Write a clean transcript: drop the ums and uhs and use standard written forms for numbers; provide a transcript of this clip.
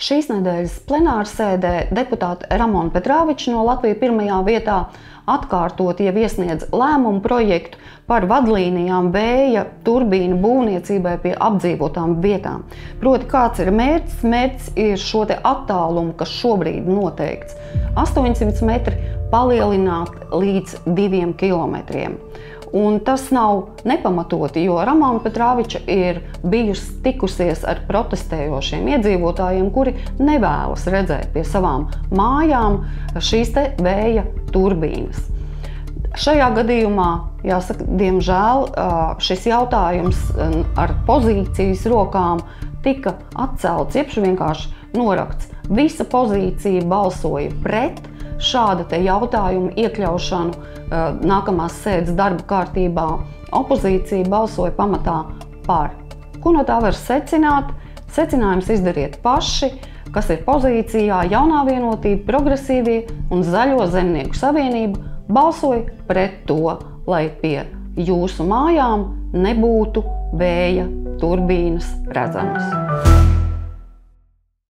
Šīs nedēļas plenārsēdē deputāte Ramona Petrāviča no Latvija pirmajā vietā atkārtot jau iesniedz lēmumu projektu par vadlīnijām vēja turbīnu būvniecībai pie apdzīvotām vietām. Proti, kāds ir mērķis? Mērķis ir šo te attālumu, kas šobrīd noteikts 800 metri, palielināt līdz 2 kilometriem. Un tas nav nepamatoti, jo Ramona Petrāviča ir bijusi tikusies ar protestējošiem iedzīvotājiem, kuri nevēlas redzēt pie savām mājām šīs te vēja turbīnas. Šajā gadījumā, jāsaka, diemžēl šis jautājums ar pozīcijas rokām tika atcelts, jeb vienkārši norakts. Visa pozīcija balsoja pret šāda te jautājuma iekļaušanu nākamās sēdes darba kārtībā. Opozīcija balsoja pamatā par. Ko no tā var secināt? Secinājums izdariet paši, kas ir pozīcijā. Jaunā vienotība, progresīvie un Zaļo zemnieku savienība balsoja pret to, lai pie jūsu mājām nebūtu vēja turbīnas redzamas.